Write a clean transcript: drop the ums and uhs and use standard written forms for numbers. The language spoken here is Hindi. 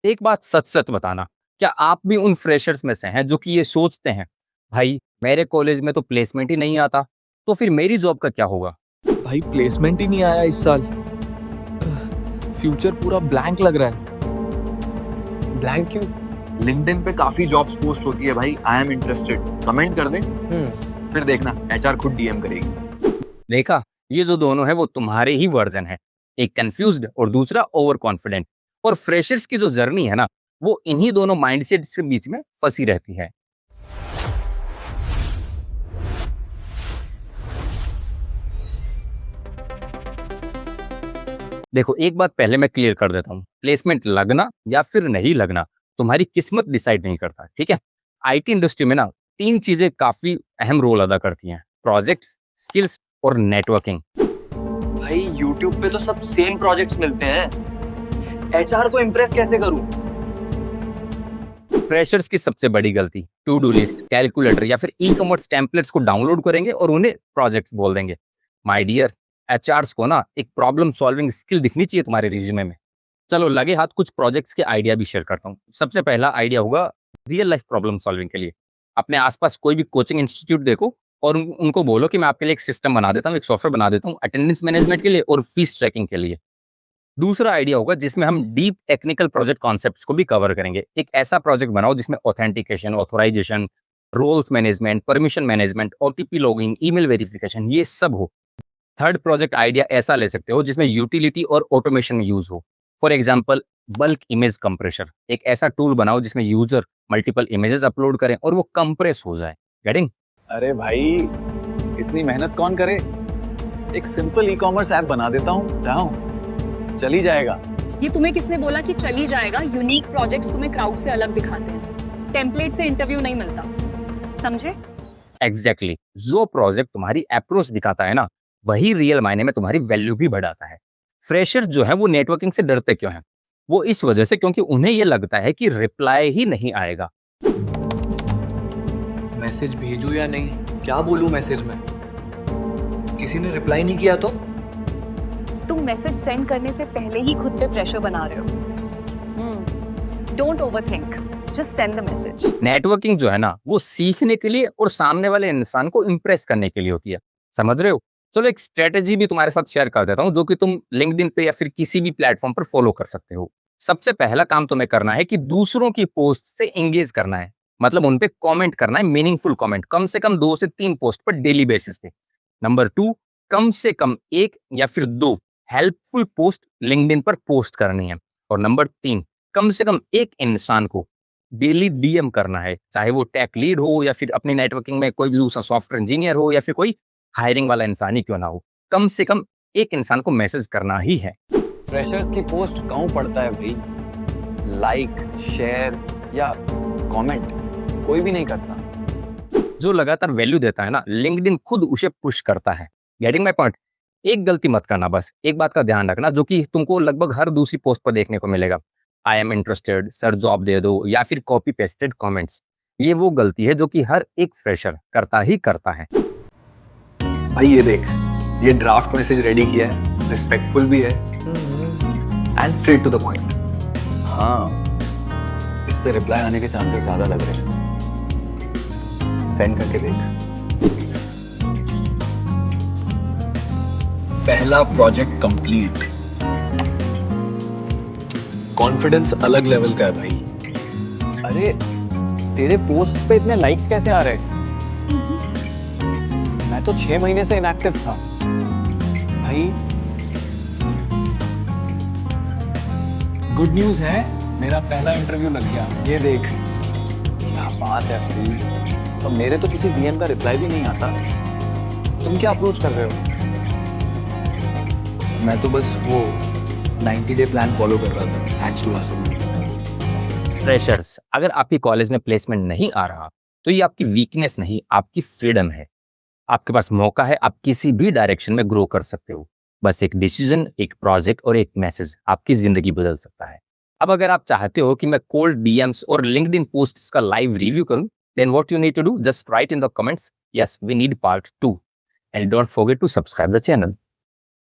एक बात सच सच बताना, क्या आप भी उन फ्रेशर्स में से हैं जो कि ये सोचते हैं, भाई मेरे कॉलेज में तो प्लेसमेंट ही नहीं आता, तो फिर मेरी जॉब का क्या होगा? भाई प्लेसमेंट ही नहीं आया इस साल। फ्यूचर पूरा ब्लैंक लग रहा है। ब्लैंक क्यों? लिंक्डइन पे काफी जॉब्स पोस्ट होती है भाई, आई एम इंटरेस्टेड कमेंट कर दे। फिर देखना एचआर खुद डीएम करेगी। देखा, ये जो दोनों है वो तुम्हारे ही वर्जन है। एक कंफ्यूज्ड और दूसरा ओवर कॉन्फिडेंट। और फ्रेशर्स की जो जर्नी है ना, वो इन्हीं दोनों माइंडसेट्स के बीच में फंसी रहती है। देखो, एक बात पहले मैं क्लियर कर देता हूँ, प्लेसमेंट लगना या फिर नहीं लगना तुम्हारी किस्मत डिसाइड नहीं करता, ठीक है? आईटी इंडस्ट्री में ना तीन चीजें काफी अहम रोल अदा करती हैं: प्रोजेक्ट्स, स्किल्स और नेटवर्किंग। भाई यूट्यूब पे तो सब सेम प्रोजेक्ट्स मिलते हैं, एचआर को इम्प्रेस कैसे करूं? फ्रेशर्स की सबसे बड़ी गलती, टू डू लिस्ट, कैलकुलेटर या फिर ई कॉमर्स टेम्पलेट्स को डाउनलोड करेंगे और उन्हें प्रोजेक्ट्स बोल देंगे। माय डियर, एचआरस को ना एक प्रॉब्लम सॉल्विंग स्किल दिखनी चाहिए तुम्हारे रिज्यूमे में। चलो लगे हाथ कुछ प्रोजेक्ट्स के आइडिया भी शेयर करता हूँ। सबसे पहला आइडिया होगा रियल लाइफ प्रॉब्लम सॉल्विंग के लिए। अपने आसपास कोई भी कोचिंग इंस्टीट्यूट देखो और उनको बोलो कि मैं आपके लिए एक सिस्टम बना देता हूँ, एक सॉफ्टवेयर बना देता हूँ अटेंडेंस मैनेजमेंट के लिए और फीस ट्रैकिंग के लिए। दूसरा आइडिया होगा जिसमें हम डीप टेक्निकल प्रोजेक्ट कॉन्सेप्ट्स को भी कवर करेंगे। एक ऐसा प्रोजेक्ट बनाओ जिसमें authentication, authorization, roles management, permission management, OTP logging, email verification, ये सब हो। थर्ड प्रोजेक्ट आइडिया ऐसा ले सकते हो जिसमें यूटिलिटी और ऑटोमेशन यूज हो। For example, bulk image compressor. एक ऐसा टूल बनाओ जिसमें यूजर मल्टीपल इमेजेस अपलोड करें और वो कंप्रेस हो जाए। गेटिंग? अरे भाई, इतनी मेहनत कौन करे? एक सिंपल ई कॉमर्स ऐप बना देता हूँ, जाओ, चली जाएगा। ये तुम्हें किसने बोला कि चली जाएगा? यूनिक प्रोजेक्ट्स तुम्हें क्राउड से अलग दिखाते हैं। टेम्पलेट से इंटरव्यू नहीं मिलता, समझे? एग्जैक्टली जो प्रोजेक्ट तुम्हारी अप्रोच दिखाता है ना, वही रियल मायने में तुम्हारी वैल्यू भी बढ़ाता है। फ्रेशर्स जो है वो नेटवर्किंग से डरते क्यों हैं? वो इस वजह से क्योंकि उन्हें ये लगता है कि रिप्लाई ही नहीं आएगा। मैसेज भेजूं या नहीं? क्या बोलूं मैसेज में? किसी ने रिप्लाई नहीं किया तो? तुम मैसेज सेंड करने से पहले ही खुद पे प्रेशर बना रहे हो। Don't overthink, just send the message. Networking जो है ना, वो सीखने के लिए और सामने वाले इंसान को इम्प्रेस करने के लिए होती है। समझ रहे हो? चलो एक स्ट्रेटेजी भी तुम्हारे साथ शेयर कर देता हूँ जो कि तुम लिंक्डइन पे या फिर किसी भी प्लेटफॉर्म पर फॉलो कर सकते हो। सबसे पहला काम तुम्हें करना है कि दूसरों की पोस्ट से एंगेज करना है। मतलब उन पे कमेंट करना है, मीनिंगफुल कमेंट, कम से कम 2 से 3 पोस्ट पर डेली बेसिस पे। नंबर 2, कम से कम 1 या फिर 2 हेल्पफुल पोस्ट लिंक्डइन पर पोस्ट करनी है। और नंबर 3, कम से कम एक इंसान को डेली डीएम करना है, चाहे वो टेक लीड हो या फिर अपनी नेटवर्किंग में कोई भी दूसरा सॉफ्टवेयर इंजीनियर हो या फिर कोई हायरिंग वाला इंसान ही क्यों ना हो। कम से कम एक इंसान को मैसेज करना ही है। फ्रेशर्स की पोस्ट कौन पढ़ता है भाई? लाइक, शेयर या कमेंट कोई भी नहीं करता। जो लगातार वैल्यू देता है ना, लिंक्डइन खुद उसे पुश करता है। Getting my point? एक गलती मत करना, बस एक बात का ध्यान रखना जो कि तुमको लगभग हर दूसरी पोस्ट पर देखने को मिलेगा: I am interested, sir job दे दो, या फिर कॉपी पेस्टेड कमेंट्स। ये वो गलती है जो कि हर एक फ्रेशर करता ही करता है। भाई ये देख, ये ड्राफ्ट मैसेज रेडी किया है, रिस्पेक्टफुल भी है and straight to the point. हाँ, इस पे रिप्लाई आने के चांसेस ज्यादा लग रहे हैं। सेंड करके देख। पहला प्रोजेक्ट कंप्लीट। कॉन्फिडेंस अलग लेवल का है भाई। अरे तेरे पोस्ट पे इतने लाइक्स कैसे आ रहे हैं? मैं तो 6 महीने से इनएक्टिव था भाई। गुड न्यूज है, मेरा पहला इंटरव्यू लग गया। ये देख, क्या बात है भाई। तो मेरे तो किसी डीएम का रिप्लाई भी नहीं आता। तुम क्या अप्रोच कर रहे हो? मैं तो बस वो 90 डे प्लान फॉलो कर रहा था। Thanks to hustle. फ्रेशर्स, अगर आपकी कॉलेज में प्लेसमेंट नहीं आ रहा तो ये आपकी वीकनेस नहीं, आपकी फ्रीडम है। आपके पास मौका है, आप किसी भी डायरेक्शन में ग्रो कर सकते हो। बस एक डिसीजन, एक प्रोजेक्ट और एक मैसेज आपकी जिंदगी बदल सकता है। अब अगर आप चाहते हो कि मैं कोल्ड डीएम्स और लिंक्डइन पोस्ट्स का लाइव रिव्यू करूं, then what you need to do, just write in the comments, yes we need part 2 and don't forget to subscribe the channel.